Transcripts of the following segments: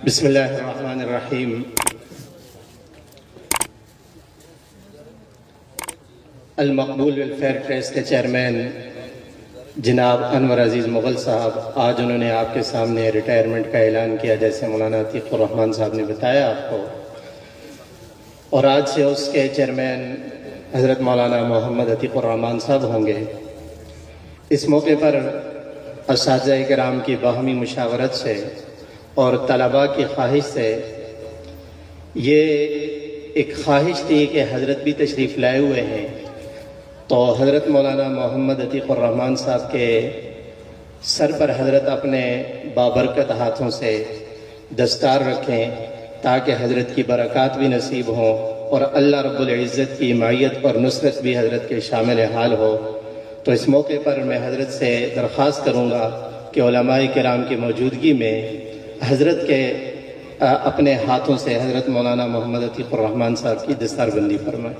بسم اللہ الرحمن الرحیم۔ المقبول ویلفیئر ٹرسٹ کے چیئرمین جناب انور عزیز مغل صاحب آج انہوں نے آپ کے سامنے ریٹائرمنٹ کا اعلان کیا، جیسے مولانا عتیق الرحمن صاحب نے بتایا آپ کو، اور آج سے اس کے چیئرمین حضرت مولانا محمد عتیق الرحمن صاحب ہوں گے۔ اس موقع پر اساتذہ کرام کی باہمی مشاورت سے اور طلباء کی خواہش سے، یہ ایک خواہش تھی کہ حضرت بھی تشریف لائے ہوئے ہیں، تو حضرت مولانا محمد عتیق الرحمن صاحب کے سر پر حضرت اپنے بابرکت ہاتھوں سے دستار رکھیں تاکہ حضرت کی برکات بھی نصیب ہوں اور اللہ رب العزت کی معیت اور نصرت بھی حضرت کے شامل حال ہو۔ تو اس موقع پر میں حضرت سے درخواست کروں گا کہ علماء کرام کی موجودگی میں حضرت کے اپنے ہاتھوں سے حضرت مولانا محمد عتیق الرحمن صاحب کی دستار بندی فرمائیں۔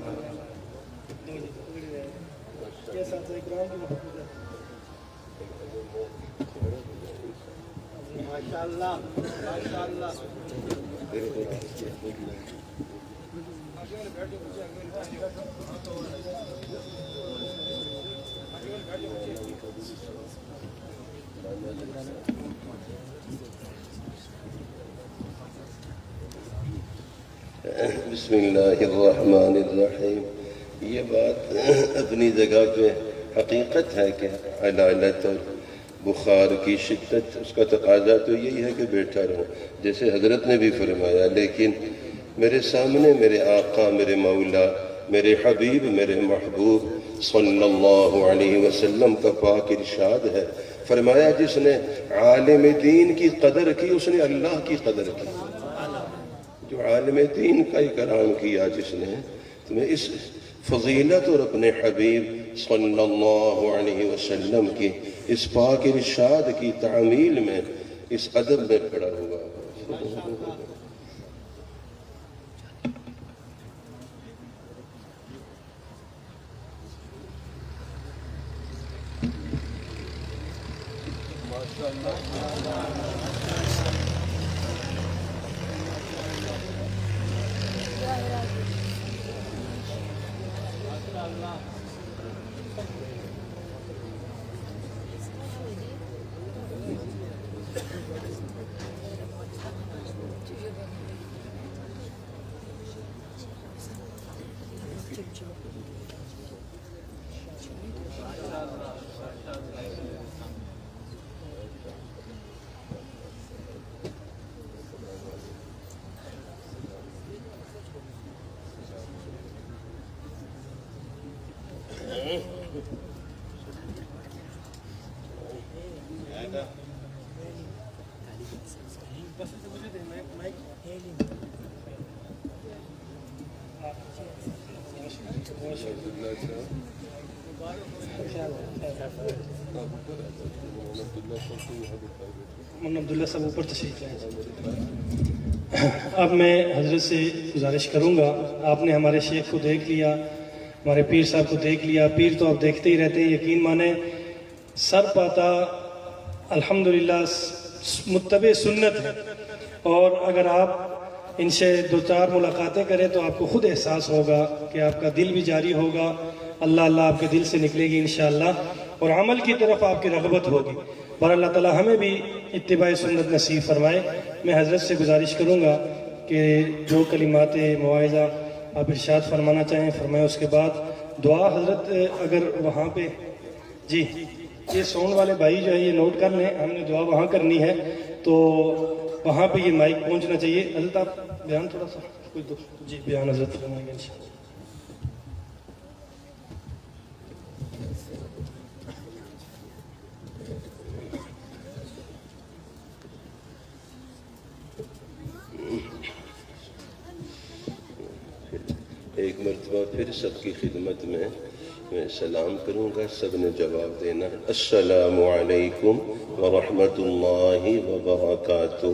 بسم اللہ الرحمن الرحیم۔ یہ بات اپنی جگہ پہ حقیقت ہے کہ علالت اور بخار کی شدت، اس کا تقاضا تو یہی ہے کہ بیٹھا رہوں جیسے حضرت نے بھی فرمایا، لیکن میرے سامنے میرے آقا، میرے مولا، میرے حبیب، میرے محبوب صلی اللہ علیہ وسلم کا پاک ارشاد ہے، فرمایا جس نے عالم دین کی قدر کی اس نے اللہ کی قدر کی۔ جو عالم دین کا اکرام کیا جس نے، تمہیں اس فضیلت اور اپنے حبیب صلی اللہ علیہ وسلم کی اس پاک ارشاد کی تعمیل میں، اس ادب میں کھڑا ہوا۔ عبداللہ صاحب اوپر تشریف لائیں۔ اب میں حضرت سے گزارش کروں گا، آپ نے ہمارے شیخ کو دیکھ لیا، ہمارے پیر صاحب کو دیکھ لیا، پیر تو آپ دیکھتے ہی رہتے ہیں، یقین مانیں سر پاتا الحمدللہ متبع سنت ہے، اور اگر آپ ان سے دو چار ملاقاتیں کریں تو آپ کو خود احساس ہوگا کہ آپ کا دل بھی جاری ہوگا، اللہ اللہ آپ کے دل سے نکلے گی انشاءاللہ، اور عمل کی طرف آپ کی رغبت ہوگی۔ پر اللہ تعالی ہمیں بھی اتباع سنت نصیب فرمائے۔ میں حضرت سے گزارش کروں گا کہ جو کلمات مواعظہ آپ ارشاد فرمانا چاہیں فرمائیں، اس کے بعد دعا حضرت اگر وہاں پہ، جی یہ ساؤنڈ والے بھائی جو ہے یہ نوٹ کر لیں، ہم نے دعا وہاں کرنی ہے تو وہاں پہ یہ مائک پہنچنا چاہیے۔ حضرت آپ بیان تھوڑا سا کچھ دو، جی بیان حضرت فرمائیں گے انشاءاللہ۔ ایک مرتبہ پھر سب کی خدمت میں سلام کروں گا، سب نے جواب دینا۔ السلام علیکم ورحمۃ اللہ وبرکاتہ۔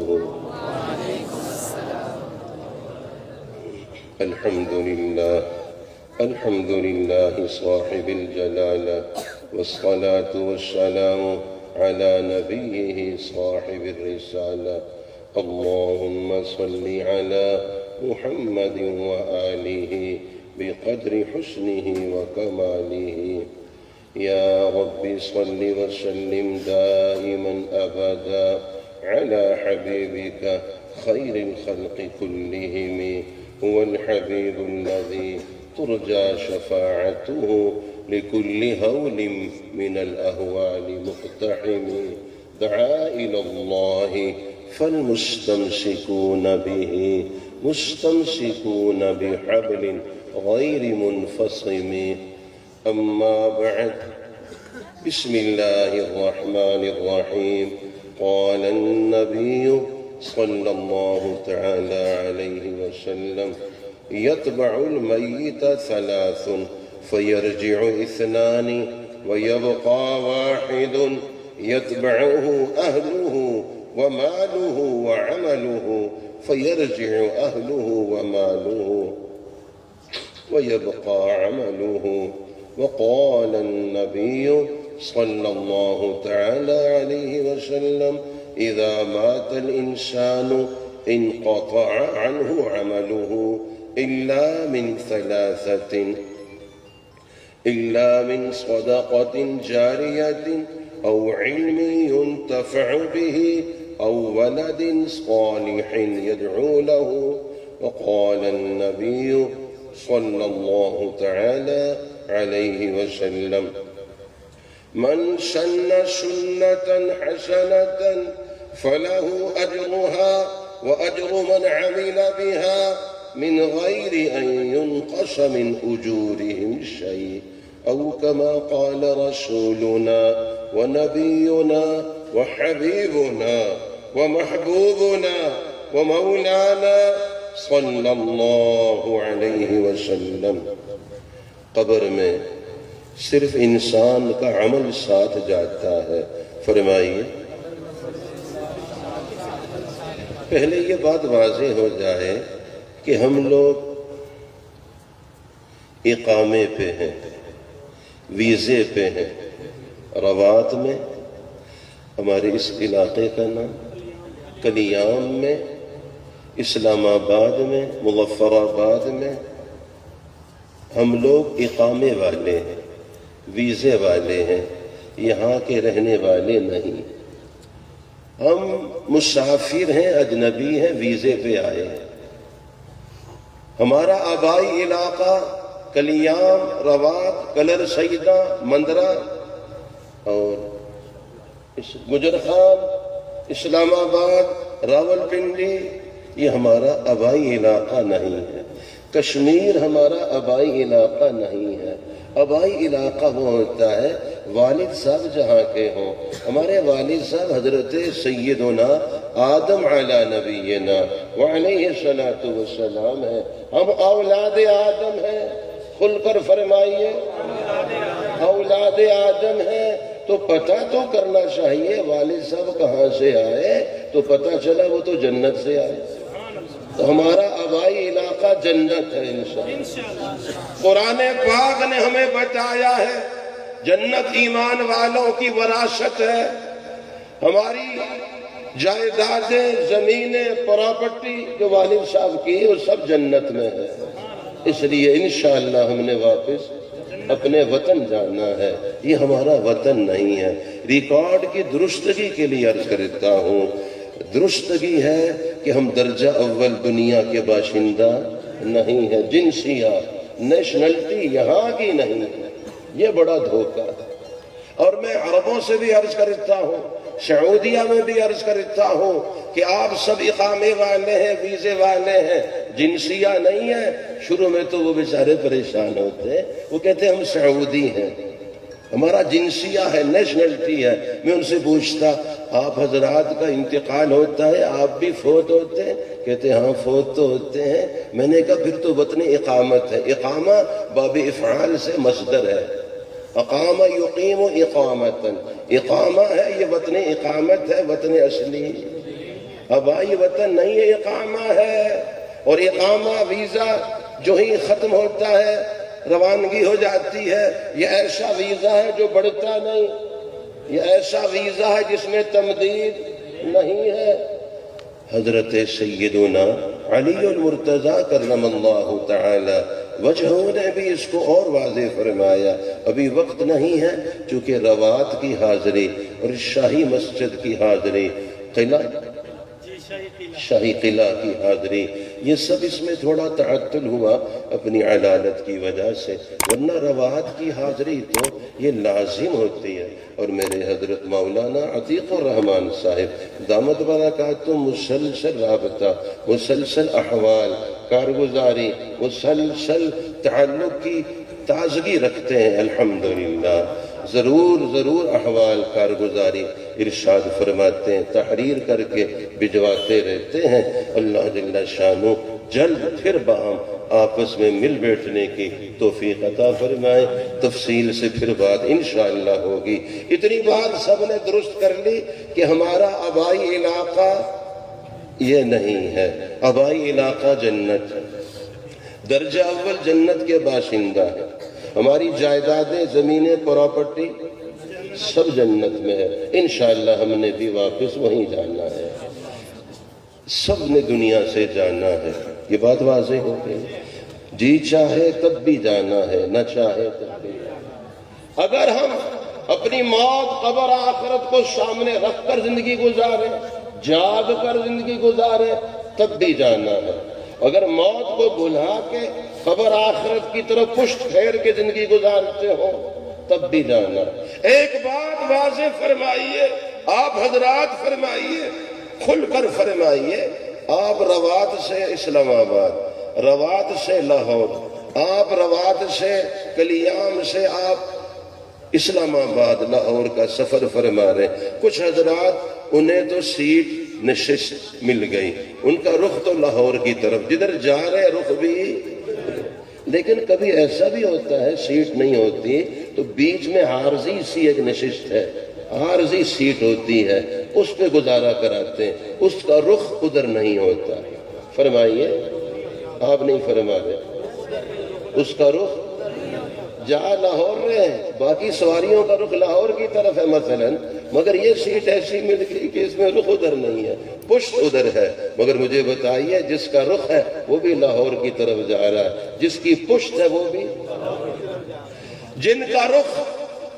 الحمد للہ صاحب الجلالہ والصلاة والسلام على نبیہ صاحب الرسالہ اللهم صل على محمد وآله بقدر حسنه وكماله. يا رب صل وسلم دائما أبدا على حبيبك خير الخلق كلهم. هو الحبيب الذي ترجى شفاعته لكل هول من الأهوال مقتحم. دعا إلى الله فالمستمسكون به مستمسكون بحبل غير منفصم. أما بعد، بسم الله الرحمن الرحيم. قال النبي صلى الله تعالى عليه وسلم: يتبع الميت ثلاث فيرجع اثنان ويبقى واحد يتبعه أهله وماله وعمله فيرجع أهله وماله ويبقى عمله. وقال النبي صلى الله تعالى عليه وسلم: إذا مات الإنسان انقطع عنه عمله إلا من ثلاثة: إلا من صدقة جارية أو علم ينتفع به أو ولد صالح يدعو له. وقال النبي صلى الله تعالى عليه وسلم: من سن سنة حسنة فله أجرها وأجر من عمل بها من غير أن ينقص من أجورهم شيء. أو كما قال رسولنا ونبينا وحبيبنا ومحبوبنا ومولانا صلى الله علیہ وسلم: قبر میں صرف انسان کا عمل ساتھ جاتا ہے. فرمائیے. پہلے یہ بات واضح ہو جائے کہ ہم لوگ اقامے پہ ہیں، ویزے پہ ہیں. روات میں ہمارے اس علاقے کا نام، کلیام میں، اسلام آباد میں، مظفر آباد میں ہم لوگ اقامے والے ہیں، ویزے والے ہیں، یہاں کے رہنے والے نہیں. ہم مسافر ہیں، اجنبی ہیں، ویزے پہ آئے ہیں. ہمارا آبائی علاقہ کلیام، روات، کلر سیدہ، مندرہ اور گجرخان، اسلام آباد، راول پنڈی، یہ ہمارا آبائی علاقہ نہیں ہے. کشمیر ہمارا آبائی علاقہ نہیں ہے. آبائی علاقہ وہ ہوتا ہے والد صاحب جہاں کے ہوں. ہمارے والد صاحب حضرت سیدنا آدم علی نبینا وعلیہ الصلاۃ والسلام ہیں. ہم اولاد آدم ہیں. کھل کر فرمائیے، اولاد آدم ہیں. تو پتہ تو کرنا چاہیے والد صاحب کہاں سے آئے. تو پتہ چلا وہ تو جنت سے آئے. تو ہمارا آبائی علاقہ جنت ہے انشاءاللہ. قرآن پاک نے ہمیں بتایا ہے جنت ایمان والوں کی وراثت ہے. ہماری جائیدادیں، زمینیں، پراپرٹی جو والد صاحب کی وہ سب جنت میں ہے. اس لیے انشاءاللہ ہم نے واپس اپنے وطن جانا ہے. یہ ہمارا وطن نہیں ہے. ریکارڈ کی درستگی کے لیے عرض کرتا ہوں، درستگی ہے کہ ہم درجہ اول دنیا کے باشندہ نہیں ہے. جنسیت، نیشنلٹی یہاں کی نہیں ہے. یہ بڑا دھوکہ ہے. اور میں عربوں سے بھی عرض کرتا ہوں، سعودیہ میں بھی عرض کرتا ہوں کہ آپ سب اقامے والے ہیں، ویزے والے ہیں، جنسیہ نہیں ہے. شروع میں تو وہ بیچارے پریشان ہوتے ہیں. وہ کہتے ہیں ہم سعودی ہیں، ہمارا جنسیہ ہے، نیشنلٹی ہے. میں ان سے پوچھتا آپ حضرات کا انتقال ہوتا ہے، آپ بھی فوت ہوتے ہیں؟ کہتے ہاں فوت تو ہوتے ہیں. میں نے کہا پھر تو وطن اقامت ہے. اقامہ باب افعال سے مصدر ہے. اقامہ یقیم اقامتا، اقامہ ہے، یہ وطن اقامت ہے، وطن اصلی. آبائی وطن نہیں ہے، اقامہ ہے. اور اقامہ ویزا جو ہی ختم ہوتا ہے روانگی ہو جاتی ہے. یہ ایسا ویزا ہے جو بڑھتا نہیں. یہ ایسا ویزا ہے جس میں تمدید نہیں ہے. حضرت سیدنا علی المرتضیٰ کرم اللہ تعالی وجہہ نے بھی اس کو اور واضح فرمایا. ابھی وقت نہیں ہے چونکہ روات کی حاضری اور شاہی مسجد کی حاضری، شاہی قلعہ کی حاضری، یہ سب اس میں تھوڑا تعطل ہوا اپنی علالت کی وجہ سے، ورنہ روات کی حاضری تو یہ لازم ہوتی ہے. اور میرے حضرت مولانا عتیق الرحمن صاحب دامت برکاتہ مسلسل رابطہ، مسلسل احوال کارگزاری، مسلسل تعلق کی تازگی رکھتے ہیں. الحمدللہ ضرور احوال کارگزاری ارشاد فرماتے ہیں، تحریر کر کے بھجواتے رہتے ہیں. اللہ جل شانہ جلد پھر باہم آپس میں مل بیٹھنے کی توفیق عطا فرمائے. تفصیل سے پھر بات انشاءاللہ ہوگی. اتنی بات سب نے درست کر لی کہ ہمارا آبائی علاقہ یہ نہیں ہے. آبائی علاقہ جنت ہے، درجہ اول جنت کے باشندہ ہے. ہماری جائیدادیں، زمینیں، پراپرٹی سب جنت میں ہے. انشاءاللہ ہم نے بھی واپس وہیں جانا ہے، سب نے دنیا سے جانا ہے. یہ بات واضح ہو گئی. جی چاہے تب بھی جانا ہے، نہ چاہے تب بھی. اگر ہم اپنی موت، قبر، آخرت کو سامنے رکھ کر زندگی گزاریں، جاگ کر زندگی گزاریں، تب بھی جانا ہے. اگر موت کو بھلا کے قبر آخرت کی طرف پشت پھیر کے زندگی گزارتے ہو تب بھی جانا. ایک بات واضح فرمائیے، آپ حضرات فرمائیے، کھل کر فرمائیے. آپ روات سے اسلام آباد، روات سے لاہور، آپ روات سے کلیام سے آپ اسلام آباد لاہور کا سفر فرما رہے ہیں. کچھ حضرات انہیں تو سیٹ نشست مل گئی، ان کا رخ تو لاہور کی طرف، جدھر جا رہے رخ بھی. لیکن کبھی ایسا بھی ہوتا ہے سیٹ نہیں ہوتی تو بیچ میں عارضی سی ایک نشست ہے، عارضی سیٹ ہوتی ہے، اس پہ گزارا کراتے ہیں. اس کا رخ ادھر نہیں ہوتا. فرمائیے، آپ نہیں فرما رہے. اس کا رخ جہاں لاہور رہے ہیں، باقی سواریوں کا رخ لاہور کی طرف ہے مثلا، مگر یہ سیٹ ایسی مل گئی کہ اس میں رخ ادھر نہیں ہے، پشت ادھر ہے. مگر مجھے بتائیے جس کا رخ ہے وہ بھی لاہور کی طرف جا رہا ہے، جس کی پشت ہے وہ بھی. جن کا رخ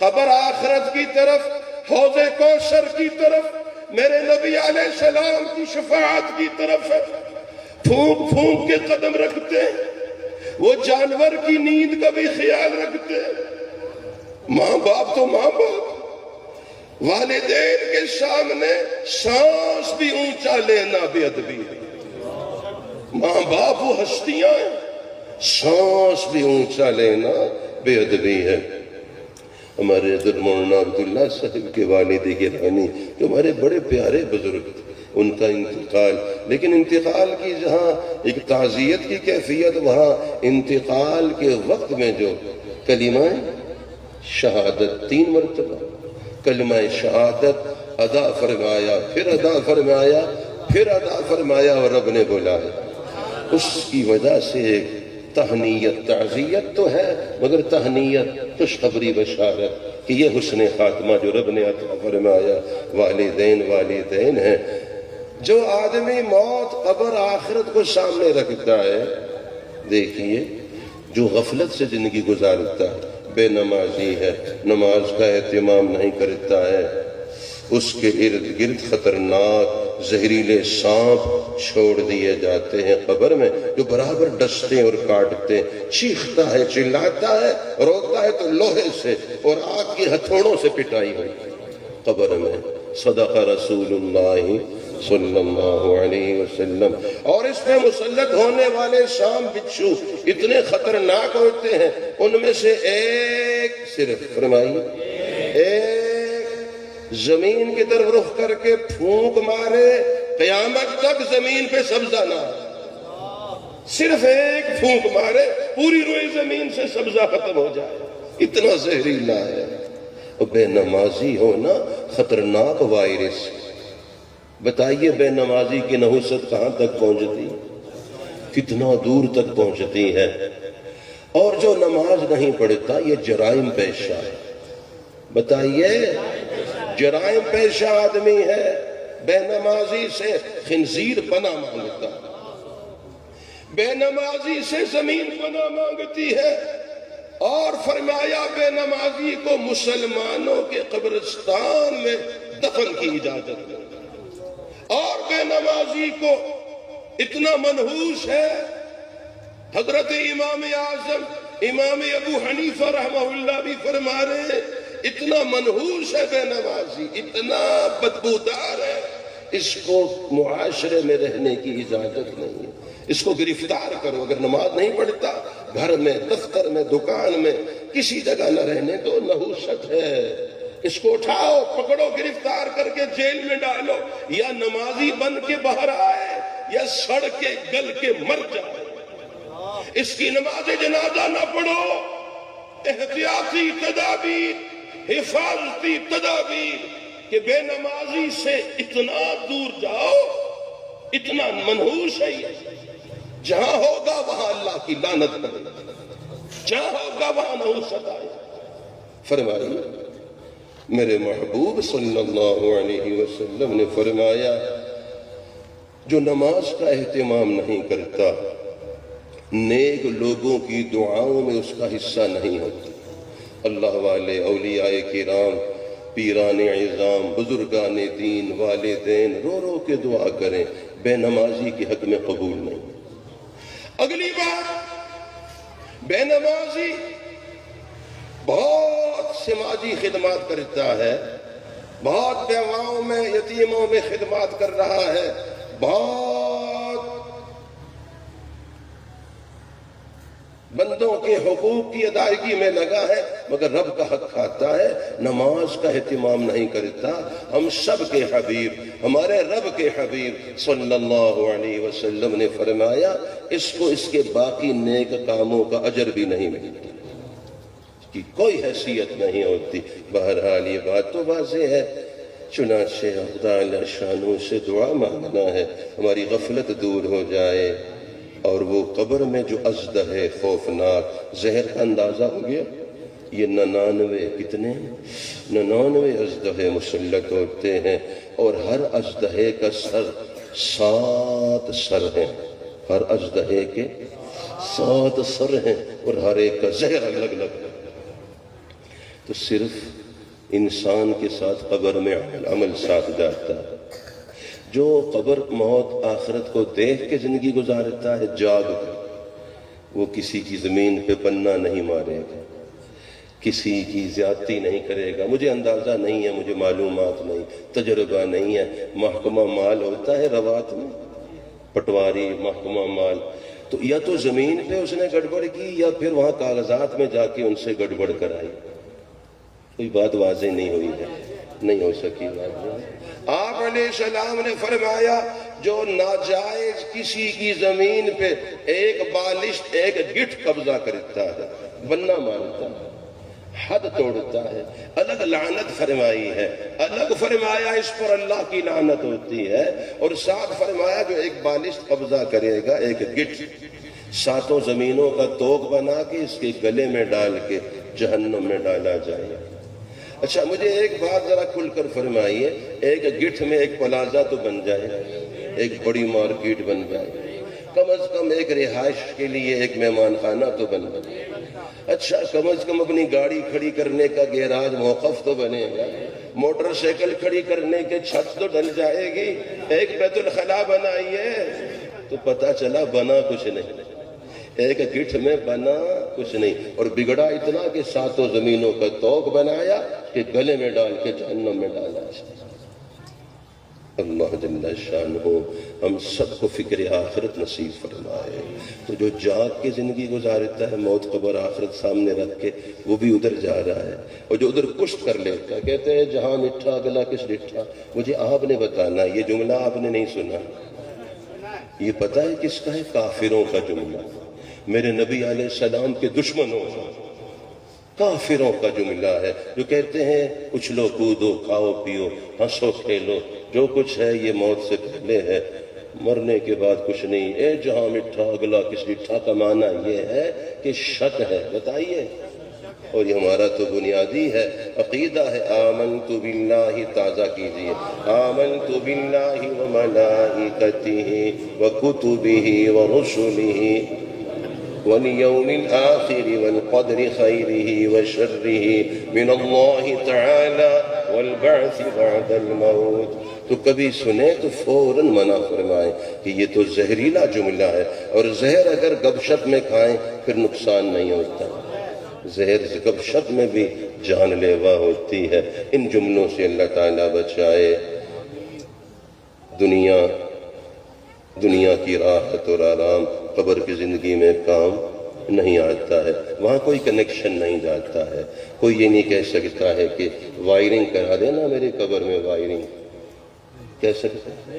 قبر آخرت کی طرف، حوض کوثر کی طرف، میرے نبی علیہ السلام کی شفاعت کی طرف ہے، پھونک پھونک کے قدم رکھتے ہیں. وہ جانور کی نیند کا بھی خیال رکھتے ہیں. ماں باپ تو ماں باپ، والدین کے سامنے سانس بھی اونچا لینا بے ادبی ہے. ماں باپ وہ ہستیاں ہیں، سانس بھی اونچا لینا بے ادبی ہے. ہمارے حضرت مولانا عبداللہ صاحب کے والد گرامی جو ہمارے بڑے پیارے بزرگ تھے، ان کا انتقال، لیکن انتقال کی جہاں ایک تعزیت کی کیفیت، وہاں انتقال کے وقت میں جو کلمہ شہادت 3 مرتبہ کلمہ شہادت ادا فرمایا، پھر ادا فرمایا، پھر ادا فرمایا اور رب نے بلایا. اس کی وجہ سے ایک تہنیت، تعزیت تو ہے مگر تہنیت، خوشخبری، بشارت کہ یہ حسن خاتمہ جو رب نے عطا فرمایا. والدین ہیں. جو آدمی موت، قبر، آخرت کو سامنے رکھتا ہے، دیکھیے جو غفلت سے زندگی گزارتا ہے، بے نمازی ہے، نماز کا اہتمام نہیں کرتا ہے، اس کے ارد گرد خطرناک زہریلے سانپ چھوڑ دیے جاتے ہیں قبر میں، جو برابر ڈستے اور کاٹتے. چیختا ہے، چلاتا ہے، روتا ہے تو لوہے سے اور آگ کی ہتھوڑوں سے پٹائی ہوئی قبر میں. صدق رسول اللہ صلی اللہ علیہ وسلم. اور اس میں مسلط ہونے والے سام بچھو اتنے خطرناک ہوتے ہیں، ان میں سے ایک صرف، فرمائیے، ایک زمین کی طرف رخ کر کے پھونک مارے، قیامت تک زمین پہ سبزہ نہ. صرف ایک پھونک مارے، پوری روئی زمین سے سبزہ ختم ہو جائے. اتنا زہریلا ہے. بے نمازی ہونا خطرناک وائرس. بتائیے بے نمازی کی نحوست کہاں تک پہنچتی، کتنا دور تک پہنچتی ہے. اور جو نماز نہیں پڑھتا یہ جرائم پیشہ ہے. بتائیے، جرائم پیشہ آدمی ہے. بے نمازی سے خنزیر پناہ مانگتا ہے، بے نمازی سے زمین پناہ مانگتی ہے، اور فرمایا بے نمازی کو مسلمانوں کے قبرستان میں دفن کی اجازت ہے، اور بے نمازی کو اتنا منحوس ہے، حضرت امام اعظم امام ابو حنیفہ رحمہ اللہ بھی فرما رہے ہیں، اتنا منحوس ہے بے نمازی، اتنا بدبودار ہے، اس کو معاشرے میں رہنے کی اجازت نہیں ہے، اس کو گرفتار کرو، اگر نماز نہیں پڑھتا گھر میں، دفتر میں، دکان میں، کسی جگہ نہ رہنے دو، نحوست ہے، اس کو اٹھاؤ، پکڑو، گرفتار کر کے جیل میں ڈالو، یا نمازی بن کے باہر آئے یا سڑ کے گل کے مر جائے، اس کی نماز جنازہ نہ پڑھو، احتیاطی تدابیر، حفاظتی تدابیر، کہ بے نمازی سے اتنا دور جاؤ، اتنا منحوس ہے یہ، جہاں ہوگا وہاں اللہ کی لعنت پڑے، جہاں ہوگا وہاں نحوست آئے۔ فرمایا میرے محبوب صلی اللہ علیہ وسلم نے فرمایا جو نماز کا اہتمام نہیں کرتا نیک لوگوں کی دعاؤں میں اس کا حصہ نہیں ہوتا۔ اللہ والے، اولیاء کرام، پیران عظام، بزرگان دین، والدین رو رو کے دعا کریں، بے نمازی کے حق میں قبول نہیں۔ اگلی بات، بے نمازی بہت سماجی خدمات کرتا ہے، بہت بیواؤں میں، یتیموں میں خدمات کر رہا ہے، بہت بندوں کے حقوق کی ادائیگی میں لگا ہے، مگر رب کا حق کھاتا ہے، نماز کا اہتمام نہیں کرتا۔ ہم سب کے حبیب، ہمارے رب کے حبیب صلی اللہ علیہ وسلم نے فرمایا اس کو اس کے باقی نیک کاموں کا اجر بھی نہیں ملتا، اس کی کوئی حیثیت نہیں ہوتی۔ بہرحال یہ بات تو واضح ہے، چنانچہ خدا جل شانہ سے دعا مانگنا ہے، ہماری غفلت دور ہو جائے، اور وہ قبر میں جو ازدہے خوفناک زہر کا اندازہ ہو گیا، یہ 99 کتنے 99 ازدہے مسلط ہوتے ہیں، اور ہر ازدہے کا سر 7 سر ہیں، ہر ازدہے کے 7 سر ہیں، اور ہر ایک کا زہر الگ الگ ہے۔ تو صرف انسان کے ساتھ قبر میں عمل ساتھ جاتا ہے، جو قبر موت آخرت کو دیکھ کے زندگی گزارتا ہے جاگ کر، وہ کسی کی زمین پہ پنہ نہیں مارے گا، کسی کی زیادتی نہیں کرے گا۔ مجھے اندازہ نہیں ہے، مجھے معلومات نہیں، تجربہ نہیں ہے، محکمہ مال ہوتا ہے روات میں، پٹواری محکمہ مال، تو یا تو زمین پہ اس نے گڑبڑ کی یا پھر وہاں کاغذات میں جا کے ان سے گڑبڑ کرائی، کوئی بات واضح نہیں ہوئی ہے، نہیں ہو سکی بات۔ آپ علیہ السلام نے فرمایا جو ناجائز کسی کی زمین پہ ایک بالشت، ایک گٹھ قبضہ کرتا ہے، بننا مانتا ہے، حد توڑتا ہے، الگ لعنت فرمائی ہے، الگ فرمایا اس پر اللہ کی لعنت ہوتی ہے، اور ساتھ فرمایا جو ایک بالشت قبضہ کرے گا، ایک گٹھ، 7 زمینوں کا توق بنا کے اس کے گلے میں ڈال کے جہنم میں ڈالا جائے۔ اچھا مجھے ایک بات ذرا کھل کر فرمائیے، ایک گٹھ میں ایک پلازہ تو بن جائے، ایک بڑی مارکیٹ بن جائے، کم از کم ایک رہائش کے لیے ایک مہمان خانہ تو بن جائے، اچھا کم از کم اپنی گاڑی کھڑی کرنے کا گیراج موقف تو بنے گا، موٹر سائیکل کھڑی کرنے کے چھت تو ڈل جائے گی، ایک بیت الخلاء بنائیے، تو پتہ چلا بنا کچھ نہیں، ایک گٹھ میں بنا کچھ نہیں، اور بگڑا اتنا کہ 7 زمینوں کا توق بنایا کہ گلے میں ڈال کے جہنم میں ڈالا۔ اللہ جل شانہ ہم سب کو فکر آخرت نصیب فرمائے۔ تو جو جاگ کے زندگی گزارتا ہے، موت قبر آخرت سامنے رکھ کے، وہ بھی ادھر جا رہا ہے، اور جو ادھر کشت کر لیتا ہے، کہتے ہیں جہاں مٹھا گلا کس ڈٹھا، مجھے آپ نے بتانا، یہ جملہ آپ نے نہیں سنا، یہ پتہ ہے کس کا ہے؟ کافروں کا جملہ، میرے نبی علیہ السلام کے دشمنوں کا، کافروں کا جملہ ہے، جو کہتے ہیں اچھلو کودو، کھاؤ پیو، ہنسو کھیلو، جو کچھ ہے یہ موت سے پہلے ہے، مرنے کے بعد کچھ نہیں۔ اے جہاں مٹھا اگلا کس ڈٹھا کا معنی یہ ہے کہ شک ہے، بتائیے اور یہ ہمارا تو بنیادی ہے، عقیدہ ہے۔ آمنت باللہ، تازہ کیجئے، آمنت باللہ وملائکتہ وکتبہ ورسلہ والیوم الآخر والقدر خیرہ وشرہ من اللہ تعالی والبعث بعد الموت۔ تو کبھی سنیں تو فوراً منع فرمائیں کہ یہ تو زہریلا جملہ ہے، اور زہر اگر گپ شپ میں کھائیں پھر نقصان نہیں ہوتا، زہر سے گپ شپ میں بھی جان لیوا ہوتی ہے۔ ان جملوں سے اللہ تعالیٰ بچائے۔ دنیا کی راحت اور آرام قبر کی زندگی میں کام نہیں آتا ہے، وہاں کوئی کنیکشن نہیں جاتا ہے۔ کوئی یہ نہیں کہہ سکتا ہے کہ وائرنگ کرا دینا میری قبر میں، وائرنگ کہہ سکتا ہے؟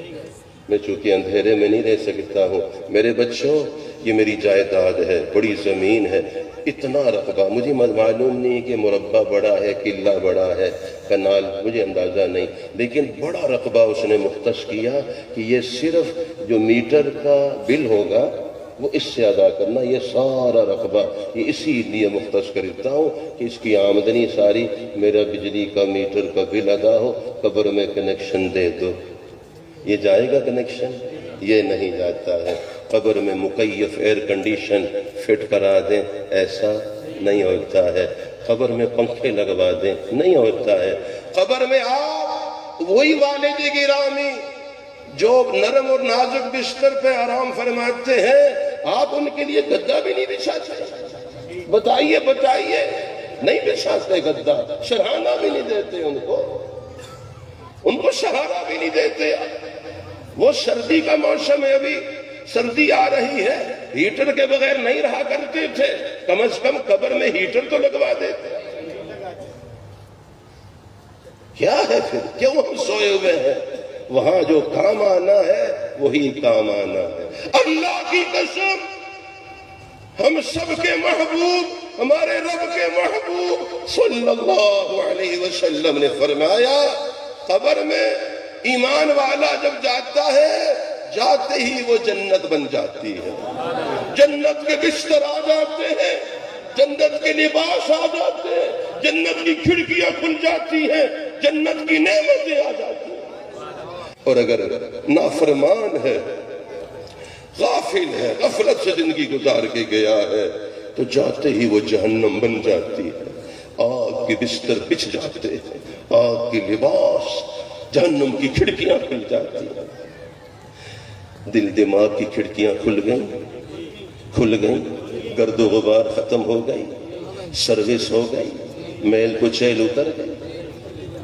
میں چونکہ اندھیرے میں نہیں رہ سکتا ہوں، میرے بچوں یہ میری جائیداد ہے، بڑی زمین ہے، اتنا رقبہ، مجھے معلوم نہیں کہ مربع بڑا ہے، قلعہ بڑا ہے، کنال، مجھے اندازہ نہیں، لیکن بڑا رقبہ اس نے مختص کیا کہ یہ صرف جو میٹر کا بل ہوگا وہ اس سے ادا کرنا، یہ سارا رقبہ یہ اسی لیے مختص کرتا ہوں کہ اس کی آمدنی ساری میرا بجلی کا میٹر کا بل ادا ہو، قبر میں کنیکشن دے دو۔ یہ جائے گا کنیکشن؟ یہ نہیں جاتا ہے۔ قبر میں مکیف ایئر کنڈیشن فٹ کرا دیں، ایسا نہیں ہوتا ہے۔ قبر میں پنکھے لگوا دیں، نہیں ہوتا ہے۔ قبر میں آپ وہی والد گرامی جو نرم اور نازک بستر پہ آرام فرماتے ہیں، آپ ان کے لیے گدا بھی نہیں بچھاتے؟ بتائیے نہیں بچھاتے گدا، سرہانہ بھی نہیں دیتے ان کو سہارا بھی نہیں دیتے۔ وہ سردی کا موسم ہے، ابھی سردی آ رہی ہے، ہیٹر کے بغیر نہیں رہا کرتے تھے، کم از کم قبر میں ہیٹر تو لگوا دیتے۔ کیا ہے پھر؟ کیوں ہم سوئے ہوئے ہیں؟ وہاں جو کام آنا ہے وہی کام آنا ہے۔ اللہ کی قسم، ہم سب کے محبوب، ہمارے رب کے محبوب صلی اللہ علیہ وسلم نے فرمایا، قبر میں ایمان والا جب جاتا ہے، جاتے ہی وہ جنت بن جاتی ہے، جنت کے بستر آ جاتے ہیں، جنت کے لباس آ جاتے ہیں، جنت کی کھڑکیاں کھل جاتی ہیں، جنت کی نعمتیں آ جاتی ہیں۔ اور اگر نافرمان ہے، غافل ہے، غفلت سے زندگی گزار کے گیا ہے، تو جاتے ہی وہ جہنم بن جاتی ہے، آگ کے بستر بچھ جاتے ہیں، آگ کے لباس، جہنم کی کھڑکیاں کھل جاتی ہیں۔ دل دماغ کی کھڑکیاں کھل گئیں، گرد و غبار ختم ہو گئی، سروس ہو گئی، میل کچیل اتر گئی۔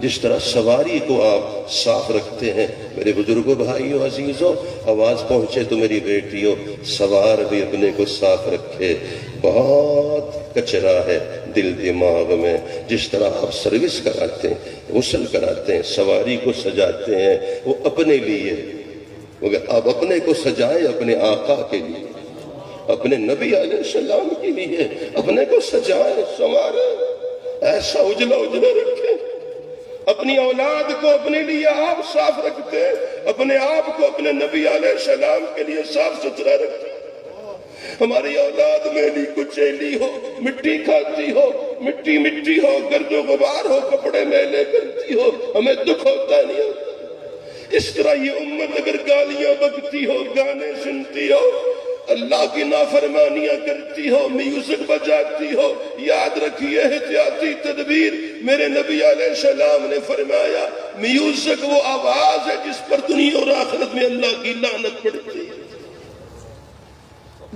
جس طرح سواری کو آپ صاف رکھتے ہیں، میرے بزرگوں، بھائیوں، عزیزوں، آواز پہنچے تو میری بیٹیوں، سوار بھی اپنے کو صاف رکھے۔ بہت کچرا ہے دل دماغ میں۔ جس طرح آپ سروس کراتے ہیں، غسل کراتے ہیں، سواری کو سجاتے ہیں، وہ اپنے لیے، مگر آپ اپنے کو سجائیں اپنے آقا کے لیے، اپنے نبی علیہ السلام کے لیے، اپنے کو سجائیں، سنواریں، ایسا اجلا رکھیں۔ اپنی اولاد کو اپنے لیے آپ صاف رکھتے، اپنے آپ کو اپنے نبی علیہ السلام کے لیے صاف ستھرا رکھتے۔ ہماری اولاد میلی کچیلی ہو، مٹی کھاتی ہو، مٹی ہو، گرد و غبار ہو، کپڑے میلے کرتی ہو، ہمیں دکھ ہوتا نہیں ہوتا؟ اس طرح یہ امت اگر گالیاں بکتی ہو، گانے سنتی ہو، اللہ کی نافرمانیاں کرتی ہو، میوزک بجاتی ہو، یاد رکھیے احتیاطی تدبیر۔ میرے نبی علیہ السلام نے فرمایا، میوزک وہ آواز ہے جس پر دنیا اور آخرت میں اللہ کی لعنت پڑتی ہے۔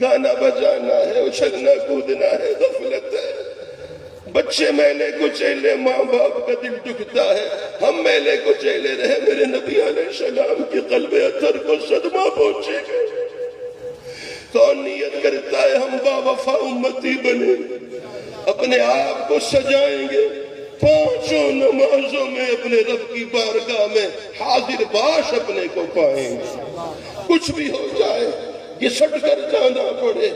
گانا بجانا ہے، اچھلنا کودنا ہے، غفلت ہے۔ بچے میلے کچیلے، ماں باپ کا دل دکھتا ہے۔ ہم میلے کچیلے رہے، میرے نبی علیہ السلام کے قلب اطہر کو صدمہ پہنچے گا۔ کون نیت کرتا ہے ہم با وفا امتی بنے، اپنے آپ کو سجائیں گے، پانچوں نمازوں میں اپنے رب کی بارگاہ میں حاضر باش اپنے کو پائیں گے۔ کچھ بھی ہو جائے، یہ سٹ کر جانا پڑے،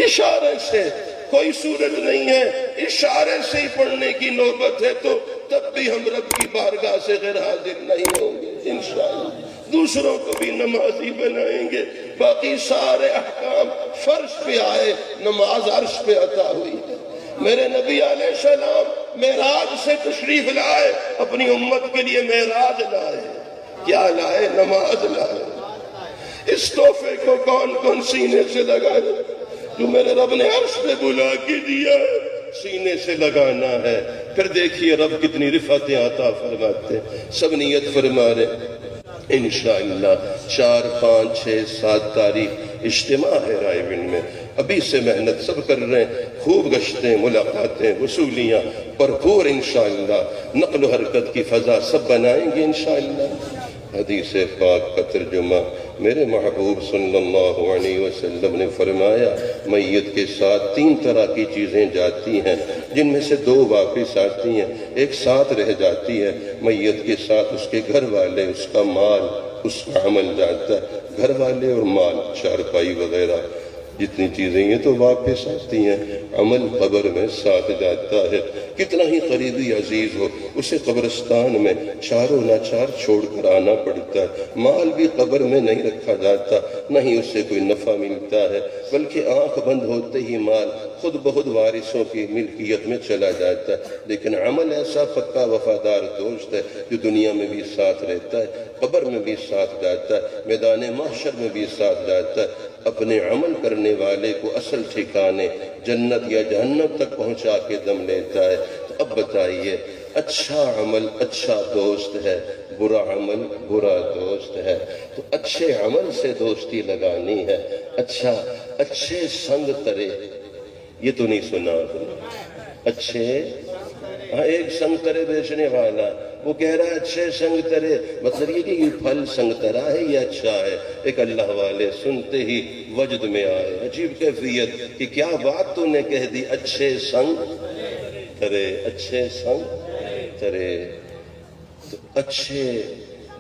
اشارے سے، کوئی صورت نہیں ہے، اشارے سے ہی پڑھنے کی نوبت ہے، تو تب بھی ہم رب کی بارگاہ سے غیر حاضر نہیں ہوں گے انشاءاللہ۔ دوسروں کو بھی نمازی بنائیں گے۔ باقی سارے احکام فرش پہ آئے، نماز عرش پہ عطا ہوئی ہے۔ میرے نبی علیہ السلام معراج سے تشریف لائے، اپنی امت کے لیے معراج لائے، کیا لائے؟ نماز لائے۔ اس تحفے کو کون کون سینے سے لگائے؟ جو میرے رب نے عرش پہ بلا کے دیا ہے، سینے سے لگانا ہے۔ پھر دیکھیے رب کتنی رفعتیں عطا فرماتے ہیں۔ سب نیت فرما رہے انشاءاللہ 4، 5، 6، 7 تاریخ اجتماع ہے رائے بن میں۔ ابھی سے محنت سب کر رہے ہیں، خوب گشتیں، ملاقاتیں، وصولیاں بھرپور انشاءاللہ، نقل و حرکت کی فضا سب بنائیں گے انشاءاللہ۔ حدیث پاک کا ترجمہ میرے محبوب صلی اللہ علیہ وسلم نے فرمایا، میت کے ساتھ 3 طرح کی چیزیں جاتی ہیں، جن میں سے 2 واپس آتی ہیں، ایک ساتھ رہ جاتی ہے۔ میت کے ساتھ اس کے گھر والے، اس کا مال، اس کا عمل جاتا ہے۔ گھر والے اور مال، چارپائی وغیرہ جتنی چیزیں یہ تو واپس آتی ہیں، عمل قبر میں ساتھ جاتا ہے۔ کتنا ہی قریبی عزیز ہو، اسے قبرستان میں چاروں ناچار چھوڑ کر آنا پڑتا ہے۔ مال بھی قبر میں نہیں رکھا جاتا، نہ ہی اسے کوئی نفع ملتا ہے، بلکہ آنکھ بند ہوتے ہی مال خود بخود وارثوں کی ملکیت میں چلا جاتا ہے۔ لیکن عمل ایسا پکا وفادار دوست ہے جو دنیا میں بھی ساتھ رہتا ہے، قبر میں بھی ساتھ جاتا ہے، میدان محشر میں بھی ساتھ جاتا ہے۔ اپنے عمل کرنے والے کو اصل ٹھکانے جنت یا جہنم تک پہنچا کے دم لیتا ہے۔ تو اب بتائیے، اچھا عمل اچھا دوست ہے، برا عمل برا دوست ہے۔ تو اچھے عمل سے دوستی لگانی ہے۔ اچھے سنگ ترے، یہ تو نہیں سنا اچھے، ہاں ایک سنگ ترے بیچنے والا وہ کہہ رہا ہے اچھے سنگ ترے، مطلب یہ کہ یہ پھل سنگ ترا ہے، یہ اچھا ہے۔ ایک اللہ والے سنتے ہی وجد میں آئے، عجیب کیفیت کہ کیا بات تو نے کہہ دی، اچھے سنگ ترے، اچھے سنگ ترے۔ تو اچھے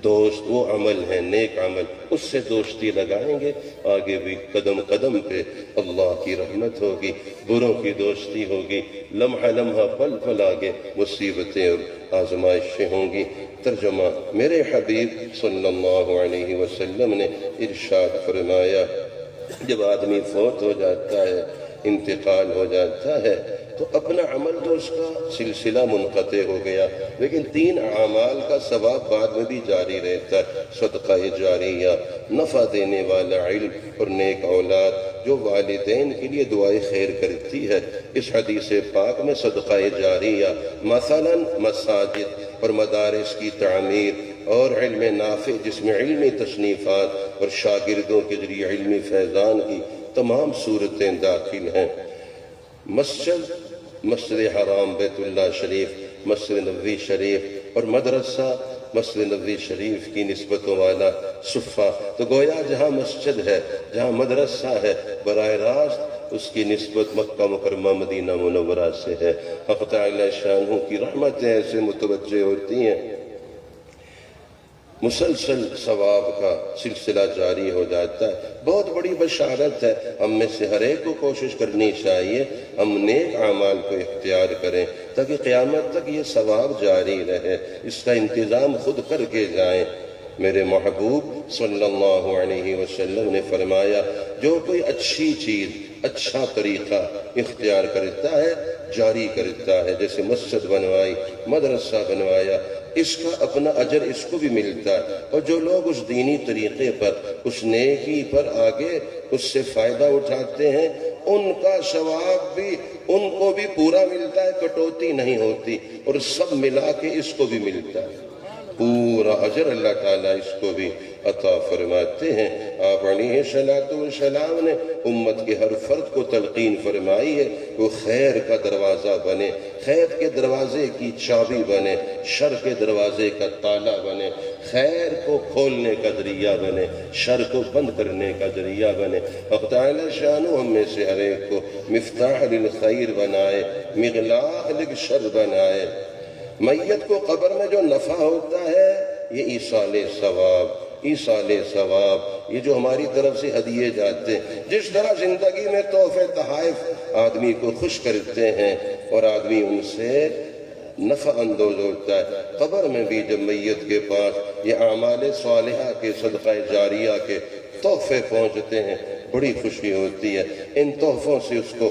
دوست وہ عمل ہے، نیک عمل، اس سے دوستی لگائیں گے، آگے بھی قدم قدم پہ اللہ کی رحمت ہوگی، بروں کی دوستی ہوگی، لمحہ لمحہ پل پل آگے مصیبتیں اور آزمائشیں ہوں گی۔ ترجمہ، میرے حبیب صلی اللہ علیہ وسلم نے ارشاد فرمایا، جب آدمی فوت ہو جاتا ہے، انتقال ہو جاتا ہے، تو اپنا عمل تو اس کا سلسلہ منقطع ہو گیا، لیکن 3 اعمال کا ثواب بعد میں بھی جاری رہتا ہے۔ صدقہ جاریہ، نفع دینے والا علم اور نیک اولاد جو والدین کے لیے دعائے خیر کرتی ہے۔ اس حدیث پاک میں صدقہ جاریہ مثلا مساجد اور مدارس کی تعمیر اور علم نافع جس میں علمی تصنیفات اور شاگردوں کے ذریعے علمی فیضان کی تمام صورتیں داخل ہیں۔ مسجد حرام بیت اللہ شریف، مسجد نبوی شریف اور مدرسہ مسجد نبوی شریف کی نسبتوں والا صفہ، تو گویا جہاں مسجد ہے، جہاں مدرسہ ہے، براہ راست اس کی نسبت مکہ مکرمہ مدینہ منورہ سے ہے۔ حق تعالی شانہ کی رحمتیں ایسے متوجہ ہوتی ہیں، مسلسل ثواب کا سلسلہ جاری ہو جاتا ہے۔ بہت بڑی بشارت ہے، ہم میں سے ہر ایک کو کوشش کرنی چاہیے ہم نیک اعمال کو اختیار کریں تاکہ قیامت تک یہ ثواب جاری رہے، اس کا انتظام خود کر کے جائیں۔ میرے محبوب صلی اللہ علیہ وسلم نے فرمایا، جو کوئی اچھی چیز، اچھا طریقہ اختیار کرتا ہے، جاری کرتا ہے، جیسے مسجد بنوائی، مدرسہ بنوایا، اس کا اپنا اجر اس کو بھی ملتا ہے، اور جو لوگ اس دینی طریقے پر، اس نیکی پر آگے اس سے فائدہ اٹھاتے ہیں، ان کا ثواب بھی ان کو بھی پورا ملتا ہے، کٹوتی نہیں ہوتی، اور سب ملا کے اس کو بھی ملتا ہے، پورا اجر اللہ تعالیٰ اس کو بھی عطا فرماتے ہیں۔ آپ علیہ السلام نے امت کے ہر فرد کو تلقین فرمائی ہے وہ خیر کا دروازہ بنے، خیر کے دروازے کی چابی بنے، شر کے دروازے کا تالا بنے، خیر کو کھولنے کا ذریعہ بنے، شر کو بند کرنے کا ذریعہ بنے۔ حق تعالی شانہ ہم میں سے ہر ایک کو مفتاح للخیر بنائے، مغلاق للشر بنائے۔ میت کو قبر میں جو نفع ہوتا ہے یہ ایصال ثواب، ایصال ثواب، یہ جو ہماری طرف سے ہدیے جاتے ہیں، جس طرح زندگی میں تحفے تحائف آدمی کو خوش کرتے ہیں اور آدمی ان سے نفع اندوز ہوتا ہے، قبر میں بھی جب میت کے پاس یہ اعمال صالحہ کے صدقہ جاریہ کے تحفے پہنچتے ہیں بڑی خوشی ہوتی ہے۔ ان تحفوں سے اس کو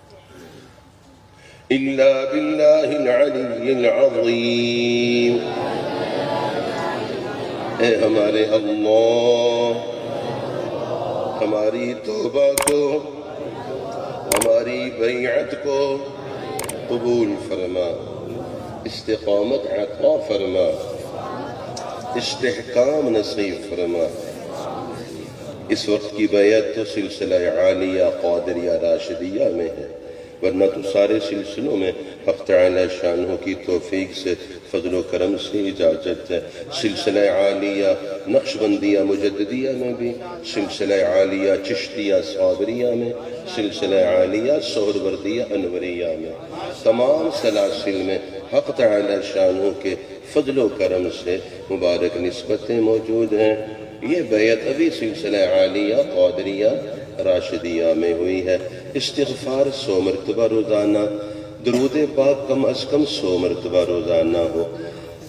إلا بالله العلي العظيم. اے ہمارے اللہ، ہماری توبہ کو، ہماری بیعت کو قبول فرما، استقامت عطا فرما، استحکام نصیب فرما. اس وقت کی بیعت تو سلسلہ عالیہ قادریہ راشدیہ میں ہے، ورنہ تو سارے سلسلوں میں حق تعالی شانہ کی توفیق سے، فضل و کرم سے اجازت ہے. سلسلہ عالیہ نقشبندیہ مجددیہ میں بھی، سلسلہ عالیہ چشتیہ صابریہ میں، سلسلہ عالیہ سہروردیہ انوریہ میں، تمام سلاسل میں حق تعالی شانہ کے فضل و کرم سے مبارک نسبتیں موجود ہیں. یہ بیعت ابھی سلسلہ عالیہ قادریہ راشدیہ میں ہوئی ہے. استغفار 100 مرتبہ روزانہ، درود پاک کم از کم 100 مرتبہ روزانہ ہو.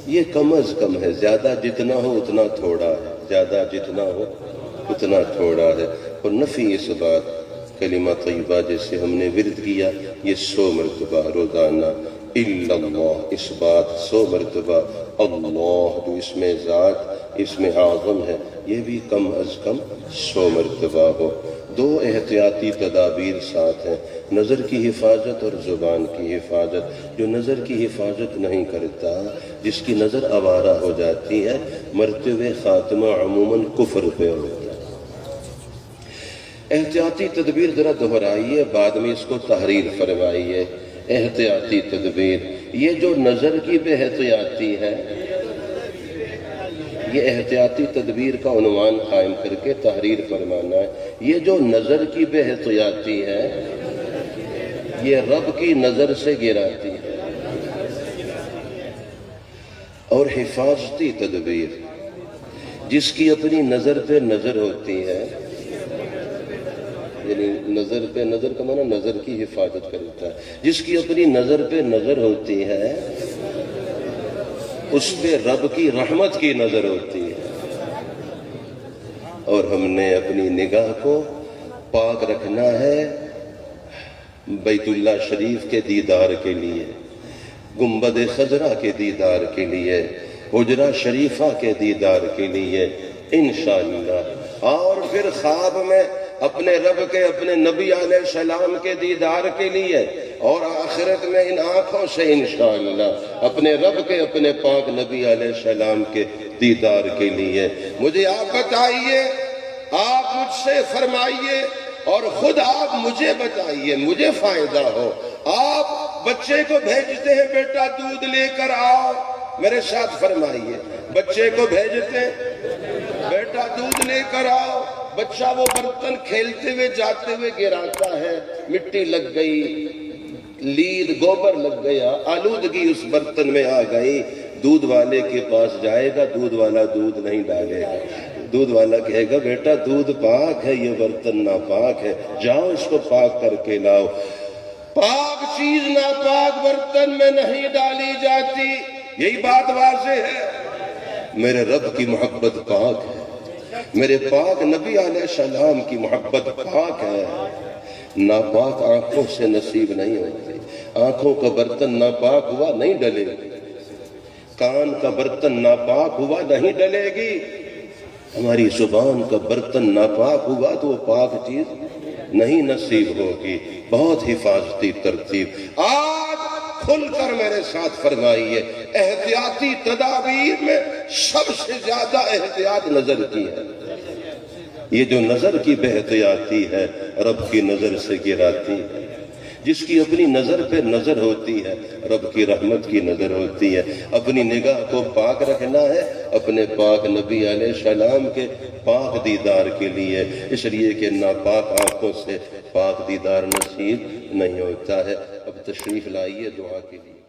یہ کم از کم ہے، زیادہ جتنا ہو اتنا تھوڑا ہے، زیادہ جتنا ہو اتنا تھوڑا ہے. اور نفی اس بات کلمہ طیبہ جیسے ہم نے ورد کیا، یہ 100 مرتبہ روزانہ. الا اللہ، اس بات 100 مرتبہ. اللہ جو اس میں ذات، اس میں اعظم ہے، یہ بھی کم از کم 100 مرتبہ ہو. 2 احتیاطی تدابیر ساتھ ہیں، نظر کی حفاظت اور زبان کی حفاظت. جو نظر کی حفاظت نہیں کرتا، جس کی نظر آوارہ ہو جاتی ہے، مرتے ہوئے خاتمہ عموماً کفر پہ ہوتا ہے. احتیاطی تدبیر ذرا دہرائیے، بعد میں اس کو تحریر فرمائیے. احتیاطی تدبیر، یہ جو نظر کی بے احتیاطی ہے، یہ احتیاطی تدبیر کا عنوان قائم کر کے تحریر فرمانا ہے. یہ جو نظر کی بے احتیاطی ہے، یہ رب کی نظر سے گراتی ہے. اور حفاظتی تدبیر، جس کی اپنی نظر پہ نظر ہوتی ہے، یعنی نظر پہ نظر کا معنی نظر کی حفاظت کرتا ہے. جس کی اپنی نظر پہ نظر ہوتی ہے، اس پہ رب کی رحمت کی نظر ہوتی ہے. اور ہم نے اپنی نگاہ کو پاک رکھنا ہے بیت اللہ شریف کے دیدار کے لیے، گنبد خضرا کے دیدار کے لیے، حجرہ شریفہ کے دیدار کے لیے انشاءاللہ. اور پھر خواب میں اپنے رب کے، اپنے نبی علیہ السلام کے دیدار کے لیے، اور آخرت میں ان آنکھوں سے انشاءاللہ اپنے رب کے، اپنے پاک نبی علیہ السلام کے دیدار کے لیے. مجھے آپ بتائیے، آپ مجھ سے فرمائیے، اور خود آپ مجھے بتائیے، مجھے فائدہ ہو. آپ بچے کو بھیجتے ہیں، بیٹا دودھ لے کر آؤ، میرے ساتھ فرمائیے، بچے کو بھیجتے ہیں، بیٹا دودھ لے کر آؤ. بچہ وہ برتن کھیلتے ہوئے جاتے ہوئے گراتا ہے، مٹی لگ گئی، لید گوبر لگ گیا، آلودگی اس برتن میں آ گئی. دودھ والے کے پاس جائے گا، دودھ والا دودھ نہیں ڈالے گا. دودھ والا کہے گا بیٹا دودھ پاک ہے، یہ برتن ناپاک ہے، جاؤ اس کو پاک کر کے لاؤ. پاک چیز ناپاک برتن میں نہیں ڈالی جاتی. یہی بات واضح ہے. میرے رب کی محبت پاک ہے، میرے پاک نبی علیہ السلام کی محبت پاک ہے. ناپاک آنکھوں سے نصیب نہیں ہوتی. آنکھوں کا برتن ناپاک ہوا نہیں ڈلے گی، کان کا برتن ناپاک ہوا نہیں ڈلے گی، ہماری زبان کا برتن ناپاک ہوا تو وہ پاک چیز نہیں نصیب ہوگی. بہت حفاظتی ترتیب. آج کھل کر میرے ساتھ فرمائیے، احتیاطی تدابیر میں سب سے زیادہ احتیاط نظر کی ہے. یہ جو نظر کی بے احتیاطی ہے، رب کی نظر سے گراتی ہے. جس کی اپنی نظر پہ نظر ہوتی ہے، رب کی رحمت کی نظر ہوتی ہے. اپنی نگاہ کو پاک رکھنا ہے اپنے پاک نبی علیہ السلام کے پاک دیدار کے لیے، اس لیے کہ ناپاک آنکھوں سے پاک دیدار نصیب نہیں ہوتا ہے. اب تشریف لائیے دعا کے لیے.